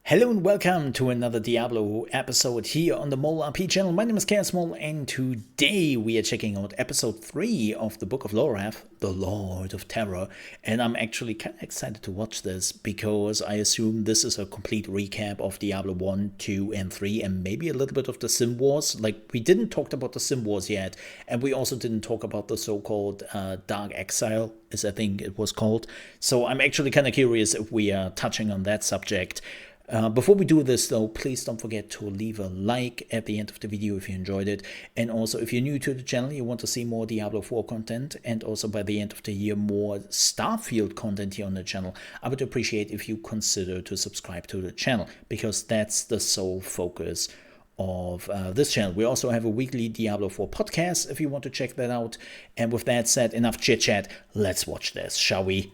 Hello and welcome to another Diablo episode here on the Mole RP channel. My name is ChaosMole and today we are checking out episode 3 of the Book of Lorath, the Lord of Terror. And I'm actually kind of excited to watch this because I assume this is a complete recap of Diablo 1, 2 and 3 and maybe a little bit of the Sim Wars. Like, we didn't talk about the Sim Wars yet, and we also didn't talk about the so-called Dark Exile, as I think it was called. So I'm actually kind of curious if we are touching on that subject. Before we do this though, please don't forget to leave a like at the end of the video if you enjoyed it. And also if you're new to the channel, you want to see more Diablo 4 content and also by the end of the year more Starfield content here on the channel, I would appreciate if you consider to subscribe to the channel because that's the sole focus of this channel. We also have a weekly Diablo 4 podcast if you want to check that out. And with that said, enough chit chat, let's watch this, shall we?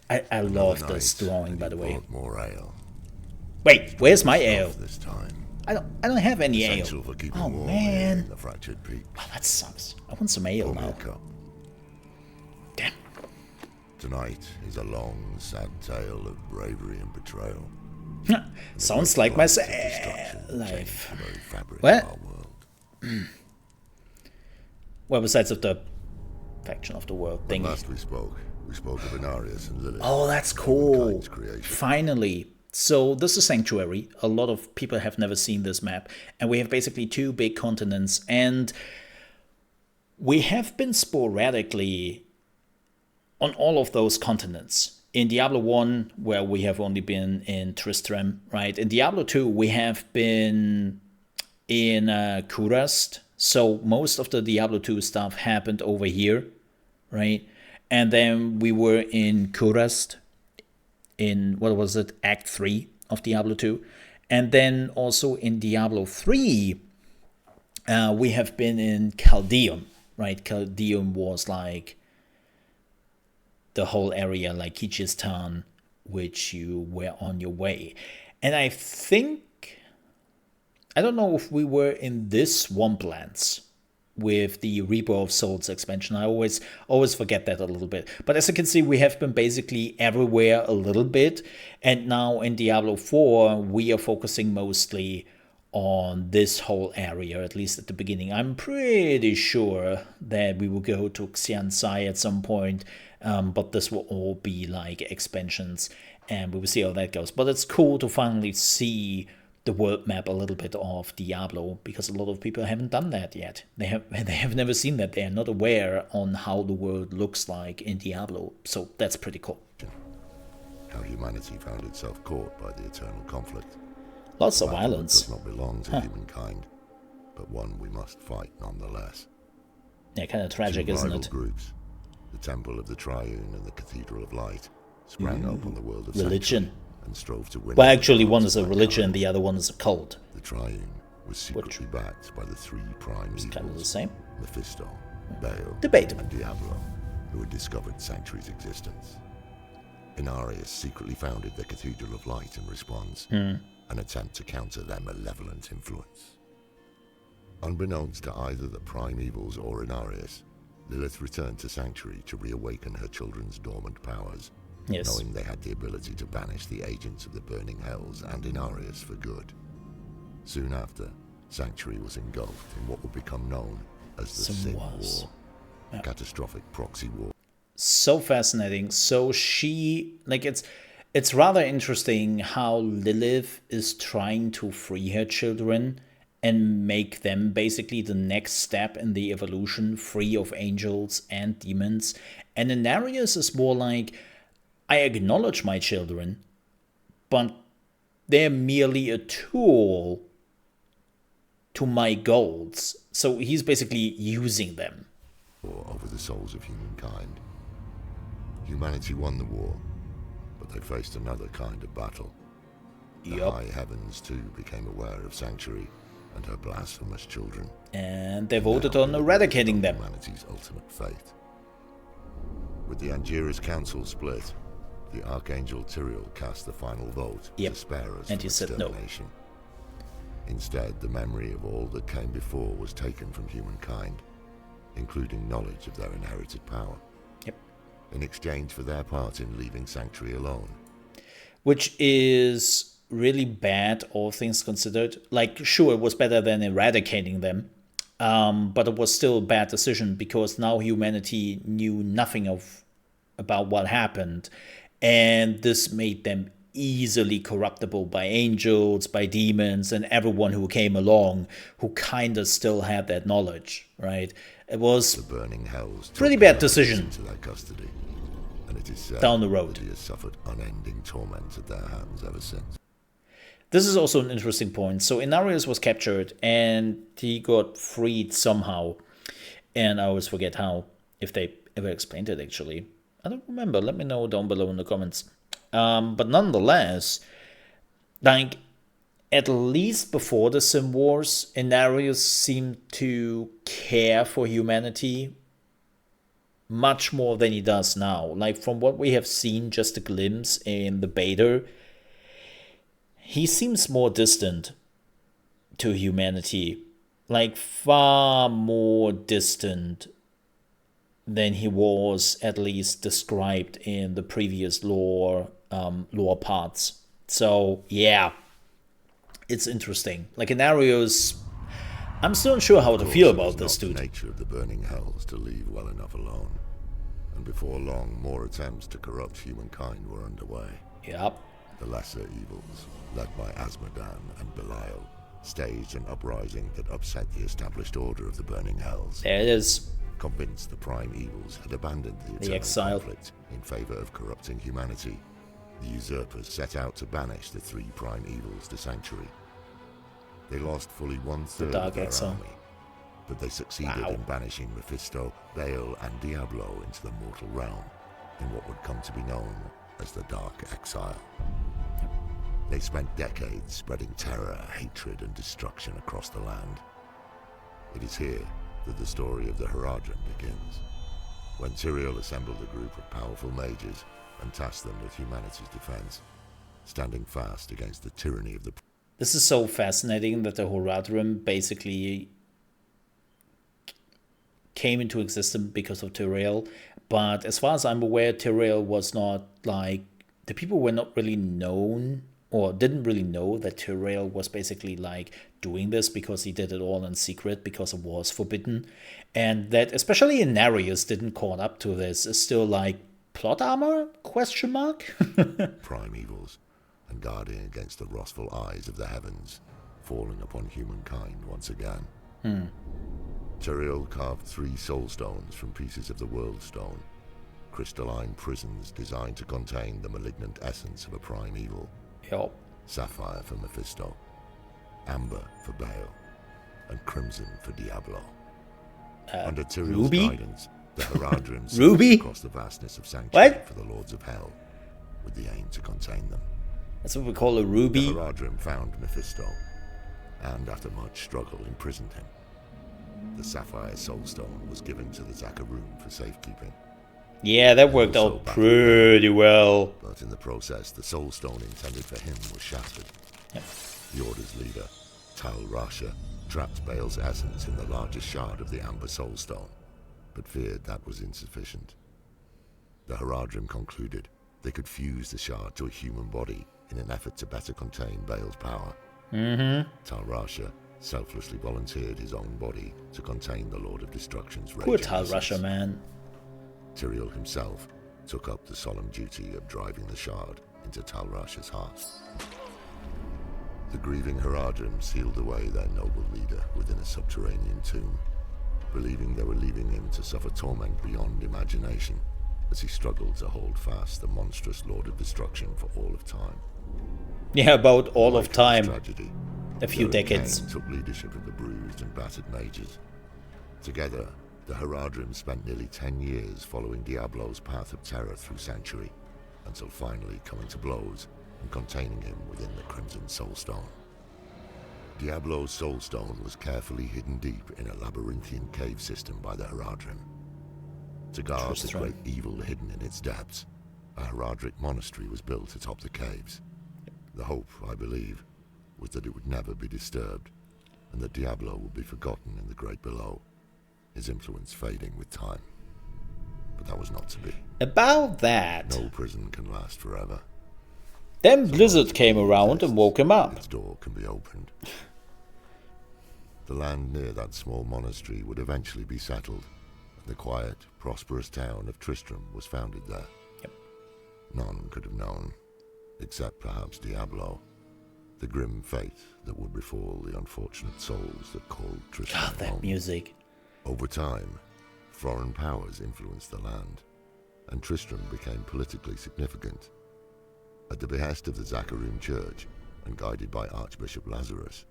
I love this drawing, by the way. More ale. Wait, where's my ale? This time. I don't have any ale. For keeping Oh warm man, in the fractured peak. oh, that sucks. I want some ale Pour me now. a cup. Damn. Tonight is a long, sad tale of bravery and betrayal. Sounds like my life. The very fabric What? of our world. Well, besides of the faction of the world When thingy. last we spoke of Inarius and Lilith. Oh, that's cool. Humankind's creation. Finally. So this is Sanctuary. A lot of people have never seen this map. And we have basically two big continents. And we have been sporadically on all of those continents. In Diablo 1, where we have only been in Tristram, right? In Diablo 2, we have been in Kurast. So most of the Diablo 2 stuff happened over here, right? And then we were in Kurast in, what was it, Act 3 of Diablo 2. And then also in Diablo 3, we have been in Caldeum, right? Caldeum was like the whole area, like Kijistan, which you were on your way. And I think, I don't know if we were in this Swamplands with the Reaper of Souls expansion. I always forget that a little bit. But as you can see, we have been basically everywhere a little bit. And now in Diablo 4, we are focusing mostly on this whole area, at least at the beginning. I'm pretty sure that we will go to Xiansai at some point, but this will all be like expansions, and we will see how that goes. But it's cool to finally see the world map a little bit of Diablo, because a lot of people haven't done that yet. They have never seen that. They are not aware on how the world looks like in Diablo. So that's pretty cool. How humanity found itself caught by the eternal conflict. Lots of Battle that violence. does not belong to humankind, but one we must fight nonetheless. Yeah, kind of tragic, Two isn't rival it? groups, the Temple of the Triune and the Cathedral of Light, sprang up on the world of Religion. Sanctuary and strove to win. Well, over actually, the one hearts is a of religion and mankind. the other one is a cult. The Triune was secretly backed by the three prime It's evils, kind of the same. Mephisto, Baal, Debatable. and Diablo, who had discovered Sanctuary's existence. Inarius secretly founded the Cathedral of Light in response, an attempt to counter their malevolent influence. Unbeknownst to either the prime evils or Inarius, Lilith returned to Sanctuary to reawaken her children's dormant powers, Yes. knowing they had the ability to banish the agents of the Burning Hells and Inarius for good. Soon after, Sanctuary was engulfed in what would become known as the Some Sin wars. War, a catastrophic proxy war. So fascinating. So she, like, it's rather interesting how Lilith is trying to free her children and make them basically the next step in the evolution, free of angels and demons. And Inarius is more like, I acknowledge my children, but they're merely a tool to my goals. So he's basically using them. Over the souls of humankind. Humanity won the war, but they faced another kind of battle. The Yup. high heavens too became aware of Sanctuary and her blasphemous children. And they voted on eradicating them. Humanity's ultimate fate. With the Angiris Council split, the Archangel Tyrael cast the final vote Yep. to spare us And from he said no. extermination. Instead, the memory of all that came before was taken from humankind, including knowledge of their inherited power. Yep. In exchange for their part in leaving Sanctuary alone. Which is really bad, all things considered. Like, sure, it was better than eradicating them, but it was still a bad decision because now humanity knew nothing about what happened, and this made them easily corruptible by angels, by demons, and everyone who came along who kind of still had that knowledge, right? It was The burning hells pretty took bad Elias decision into their custody, and it is said down the road. that he has suffered unending torment at their hands ever since. This is also an interesting point. So Inarius was captured and he got freed somehow. And I always forget how, if they ever explained it actually. I don't remember. Let me know down below in the comments. But nonetheless, like, at least before the Sim Wars, Inarius seemed to care for humanity much more than he does now. Like, from what we have seen, just a glimpse in the beta, he seems more distant to humanity. Like, far more distant than he was at least described in the previous lore parts. So yeah, it's interesting. Like, Inarius, I'm still unsure how to feel about this dude. The nature of the burning hells to leave well enough alone, and before long, more attempts to corrupt humankind were underway. Yep. The lesser evils, led by Asmodan and Belial, staged an uprising that upset the established order of the burning hells. There it is. Convinced the prime evils had abandoned the eternal exile conflict in favor of corrupting humanity, the usurpers set out to banish the three prime evils to Sanctuary. They lost fully one-third of their army, but they succeeded in banishing Mephisto, Baal, and Diablo into the mortal realm in what would come to be known as the Dark Exile. They spent decades spreading terror, hatred, and destruction across the land. It is here that the story of the Haradrim begins, when Tyrael assembled a group of powerful mages and tasked them with humanity's defense, standing fast against the tyranny of the... This is so fascinating that the Haradrim basically came into existence because of Tyrael, but as far as I'm aware, Tyrael was not, like, the people were not really known or didn't really know that Tyrael was basically like doing this because he did it all in secret because it was forbidden, and that especially Inarius didn't caught up to this is still like plot armor question mark. prime evils and guarding against the wrathful eyes of the heavens falling upon humankind once again. Tyrael carved 3 soul stones from pieces of the world stone, crystalline prisons designed to contain the malignant essence of a prime evil. Yep. Sapphire for Mephisto, amber for Baal, and crimson for Diablo. Under Tyrael's guidance, the Haradrim sailed across the vastness of Sanctuary for the Lords of Hell, with the aim to contain them. That's what we call a ruby. The Haradrim found Mephisto, and after much struggle imprisoned him. The Sapphire Soulstone was given to the Zakarum for safekeeping. Yeah, that worked out pretty well. But in the process, the Soulstone intended for him was shattered. Yep. The Order's leader, Tal Rasha, trapped Baal's essence in the largest shard of the Amber Soulstone, but feared that was insufficient. The Haradrim concluded they could fuse the shard to a human body in an effort to better contain Baal's power. Tal Rasha selflessly volunteered his own body to contain the Lord of Destruction's raging Poor Tal essence. Rasha, man. Tyrael himself took up the solemn duty of driving the shard into Tal Rasha's heart. The grieving Haradrim sealed away their noble leader within a subterranean tomb, believing they were leaving him to suffer torment beyond imagination as he struggled to hold fast the monstrous Lord of Destruction for all of time. Yeah, about all of time. Tragedy, A few decades. Cain took leadership of the bruised and battered mages. Together, the Haradrim spent nearly 10 years following Diablo's path of terror through Sanctuary, until finally coming to blows and containing him within the Crimson Soulstone. Diablo's Soulstone was carefully hidden deep in a labyrinthian cave system by the Haradrim. To guard the great evil hidden in its depths, a Haradric monastery was built atop the caves. The hope, I believe, was that it would never be disturbed, and that Diablo would be forgotten in the great below, his influence fading with time. But that was not to be. About that. No prison can last forever. Then Blizzard came around and woke him up. Its door can be opened. The land near that small monastery would eventually be settled, and the quiet, prosperous town of Tristram was founded there. Yep. None could have known, except perhaps Diablo, the grim fate that would befall the unfortunate souls that called Tristram God, that home. music. Over time, foreign powers influenced the land, and Tristram became politically significant. At the behest of the Zakharum Church, and guided by Archbishop Lazarus,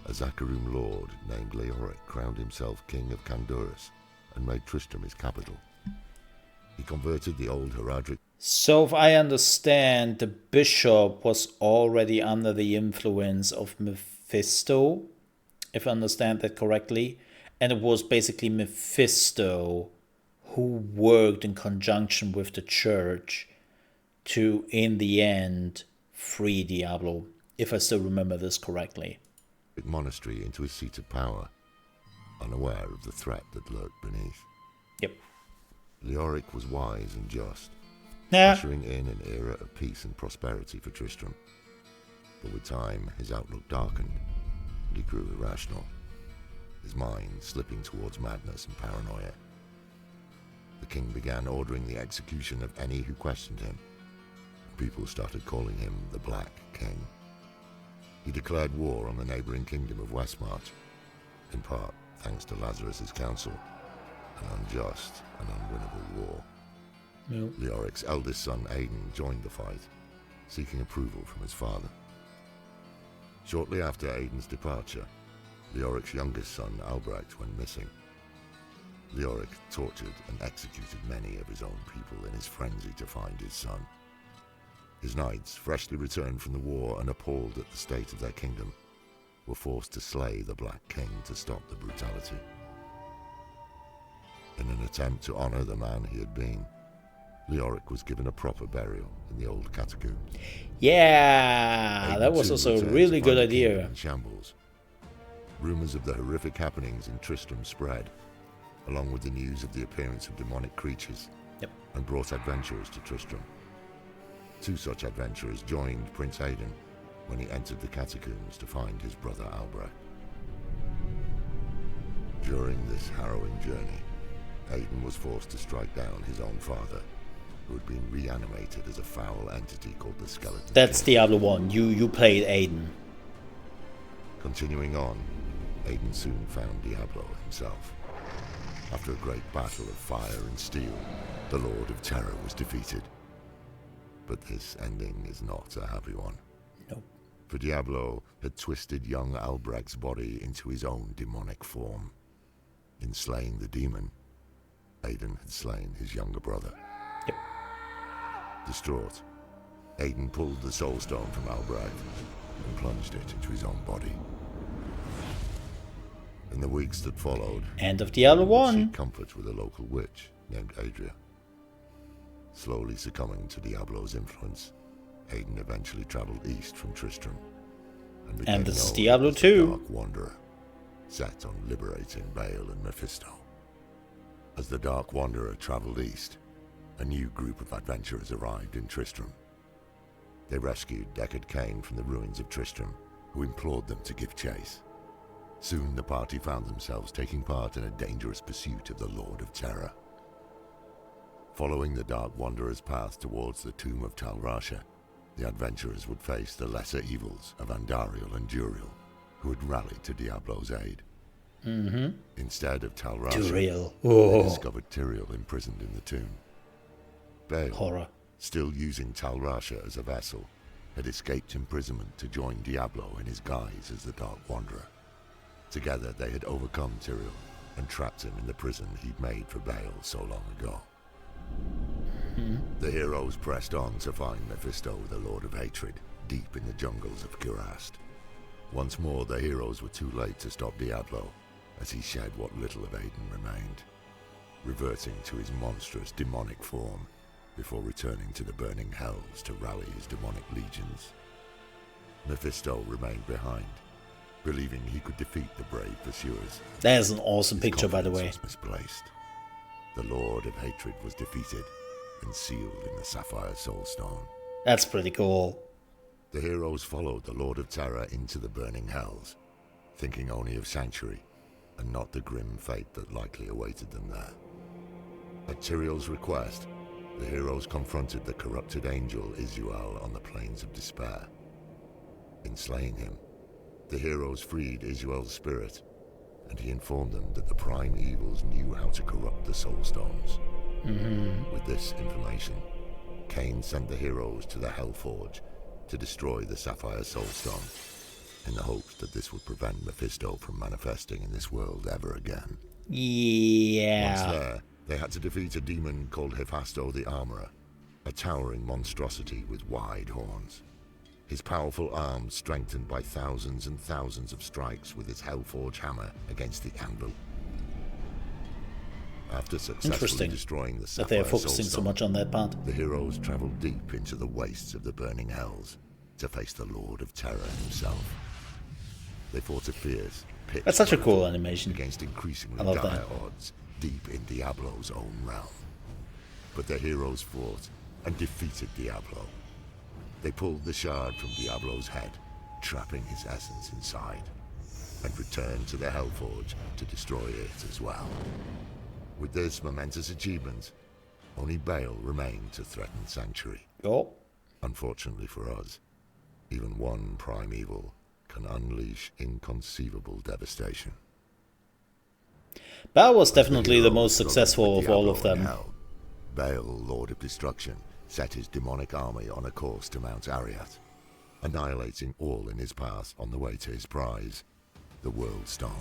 a Zakharum lord named Leoric crowned himself king of Kandurus and made Tristram his capital. He converted the old Heradric. So if I understand, the bishop was already under the influence of Mephisto, if I understand that correctly. And it was basically Mephisto who worked in conjunction with the church to, in the end, free Diablo, if I still remember this correctly. Monastery into his seat of power, unaware of the threat that lurked beneath. Yep. Leoric was wise and just, Yeah. ushering in an era of peace and prosperity for Tristram. But with time, his outlook darkened, and he grew irrational, his mind slipping towards madness and paranoia. The king began ordering the execution of any who questioned him. People started calling him the Black King. He declared war on the neighboring kingdom of Westmarch, in part thanks to Lazarus's counsel, an unjust and unwinnable war. No. Leoric's eldest son Aidan joined the fight, seeking approval from his father. Shortly after Aidan's departure, Leoric's youngest son Albrecht went missing. Leoric tortured and executed many of his own people in his frenzy to find his son. His knights, freshly returned from the war and appalled at the state of their kingdom, were forced to slay the Black King to stop the brutality. In an attempt to honor the man he had been, Leoric was given a proper burial in the old catacombs. Yeah, Aidan that was too also a returned really to good find the kingdom idea. in shambles. Rumors of the horrific happenings in Tristram spread, along with the news of the appearance of demonic creatures, Yep. and brought adventurers to Tristram. Two such adventurers joined Prince Aidan when he entered the catacombs to find his brother Albrecht. During this harrowing journey, Aidan was forced to strike down his own father, who had been reanimated as a foul entity called the Skeleton That's King. Diablo 1. You played Aiden. Continuing on, Aidan soon found Diablo himself. After a great battle of fire and steel, the Lord of Terror was defeated. But this ending is not a happy one. No. For Diablo had twisted young Albrecht's body into his own demonic form. In slaying the demon, Aidan had slain his younger brother. Yep. Distraught, Aidan pulled the soul stone from Albrecht and plunged it into his own body. In the weeks that followed, End of Diablo Aidan would 1. seek comfort with a local witch named Adria. Slowly succumbing to Diablo's influence, Aidan eventually traveled east from Tristram and became And this is known Diablo as the 2. Dark Wanderer, set on liberating Baal and Mephisto. As the Dark Wanderer traveled east, a new group of adventurers arrived in Tristram. They rescued Deckard Cain from the ruins of Tristram, who implored them to give chase. Soon the party found themselves taking part in a dangerous pursuit of the Lord of Terror. Following the Dark Wanderer's path towards the tomb of Tal Rasha, the adventurers would face the lesser evils of Andariel and Duriel, who had rallied to Diablo's aid. Instead of Tal Rasha, Duriel. they Oh, discovered Tyrael imprisoned in the tomb. Baal, horror. still using Tal Rasha as a vessel, had escaped imprisonment to join Diablo in his guise as the Dark Wanderer. Together they had overcome Tyrael and trapped him in the prison he'd made for Baal so long ago. The heroes pressed on to find Mephisto, the Lord of Hatred, deep in the jungles of Kurast. Once more the heroes were too late to stop Diablo, as he shed what little of Aidan remained, reverting to his monstrous demonic form before returning to the burning hells to rally his demonic legions. Mephisto remained behind, believing he could defeat the brave pursuers. That is an awesome His picture, by the way. confidence was misplaced. The Lord of Hatred was defeated and sealed in the Sapphire Soul Stone. That's pretty cool. The heroes followed the Lord of Terror into the burning hells, thinking only of Sanctuary, and not the grim fate that likely awaited them there. At Tyrael's request, the heroes confronted the corrupted angel Isuel on the Plains of Despair. In slaying him, the heroes freed Isuel's spirit, and he informed them that the prime evils knew how to corrupt the soul stones. With this information, Cain sent the heroes to the Hellforge to destroy the Sapphire Soulstone, in the hopes that this would prevent Mephisto from manifesting in this world ever again. Yeah. Once there, they had to defeat a demon called Hephasto the Armorer, a towering monstrosity with wide horns. His powerful arms strengthened by thousands and thousands of strikes with his Hellforge hammer against the anvil. After successfully destroying the Sapphire that they are focusing so Soulstone, much on that part. the heroes traveled deep into the wastes of the burning hells to face the Lord of Terror himself. They fought a fierce, That's such a cool animation. against increasingly I love dire that. odds deep in Diablo's own realm. But the heroes fought and defeated Diablo. They pulled the shard from Diablo's head, trapping his essence inside, and returned to the Hellforge to destroy it as well. With this momentous achievement, only Baal remained to threaten Sanctuary. Oh. Unfortunately for us, even one prime evil can unleash inconceivable devastation. Baal was definitely the most successful of all of Diablo in them. hell, Baal, Lord of Destruction, set his demonic army on a course to Mount Arreat, annihilating all in his path on the way to his prize, the World Stone.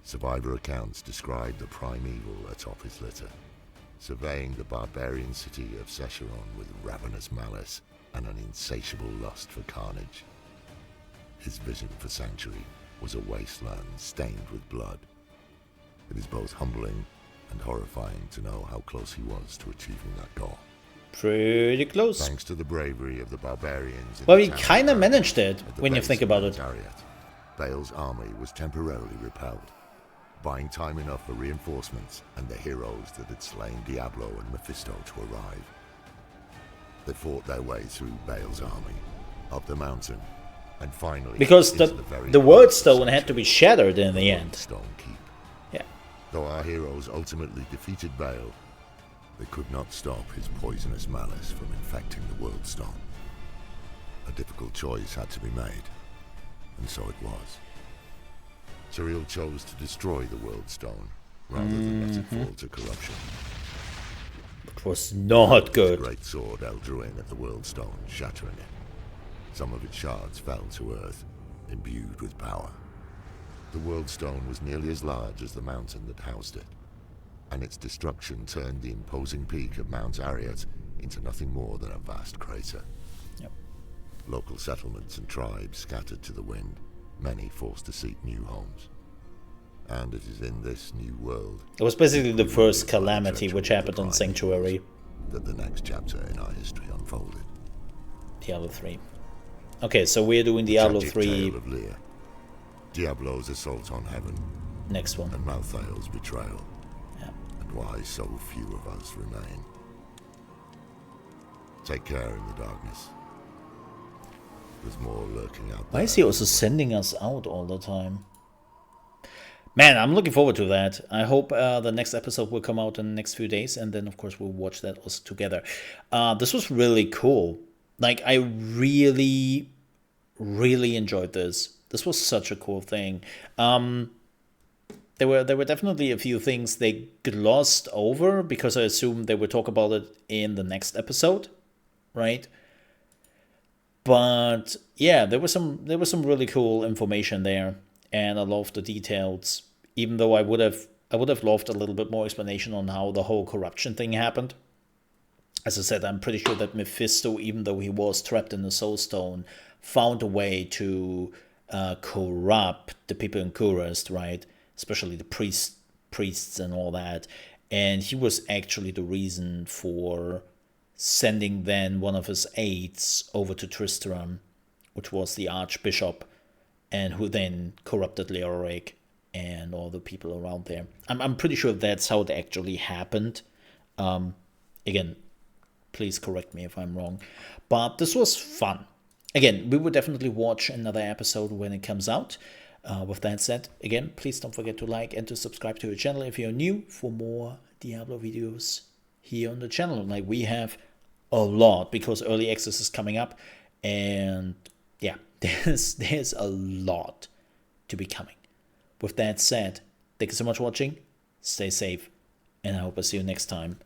Survivor accounts describe the prime evil atop his litter, surveying the barbarian city of Secheron with ravenous malice and an insatiable lust for carnage. His vision for Sanctuary was a wasteland stained with blood. It is both humbling and horrifying to know how close he was to achieving that goal. Pretty close. Thanks to the bravery of the barbarians. Well, he kind of managed it when you think about it. Arreat, Baal's army was temporarily repelled, buying time enough for reinforcements and the heroes that had slain Diablo and Mephisto to arrive. They fought their way through Baal's army, up the mountain, and finally... Because into the World Stone had to be shattered in the end. Stone Keep. Yeah. Though our heroes ultimately defeated Baal, they could not stop his poisonous malice from infecting the World Stone. A difficult choice had to be made, and so it was. Tyrael chose to destroy the World Stone, rather than let it fall to corruption. It was not The good. great sword Elle drew in at the World Stone, shattering it. Some of its shards fell to earth, imbued with power. The World Stone was nearly as large as the mountain that housed it, and its destruction turned the imposing peak of Mount Arreat into nothing more than a vast crater. Yep. Local settlements and tribes scattered to the wind, many forced to seek new homes. And it is in this new world It was basically the first calamity which happened on Sanctuary. that the next chapter in our history unfolded. Diablo 3. Okay, so we're doing Diablo Tragic 3 tale of Lear, Diablo's assault on heaven, next one. and Malthael's betrayal, Yeah. and why so few of us remain. Take care in the darkness. There's more lurking out there. Why is he also sending us out all the time? Man, I'm looking forward to that. I hope the next episode will come out in the next few days, and then, of course, we'll watch that also together. This was really cool. Like, I really, really enjoyed this. This was such a cool thing. There were definitely a few things they glossed over, because I assumed they would talk about it in the next episode, right? But yeah, there was some really cool information there, and I love the details. Even though I would have loved a little bit more explanation on how the whole corruption thing happened. As I said, I'm pretty sure that Mephisto, even though he was trapped in the Soul Stone, found a way to corrupt the people in Kurest, right? Especially the priests and all that. And he was actually the reason for sending then one of his aides over to Tristram, which was the Archbishop, and who then corrupted Leoric and all the people around there. I'm pretty sure that's how it actually happened. Again, please correct me if I'm wrong. But this was fun. Again, we will definitely watch another episode when it comes out. With that said, again, please don't forget to like and to subscribe to the channel if you're new for more Diablo videos here on the channel. Like, we have a lot because early access is coming up, and yeah, there's a lot to be coming. With that said, thank you so much for watching, stay safe, and I hope I see you next time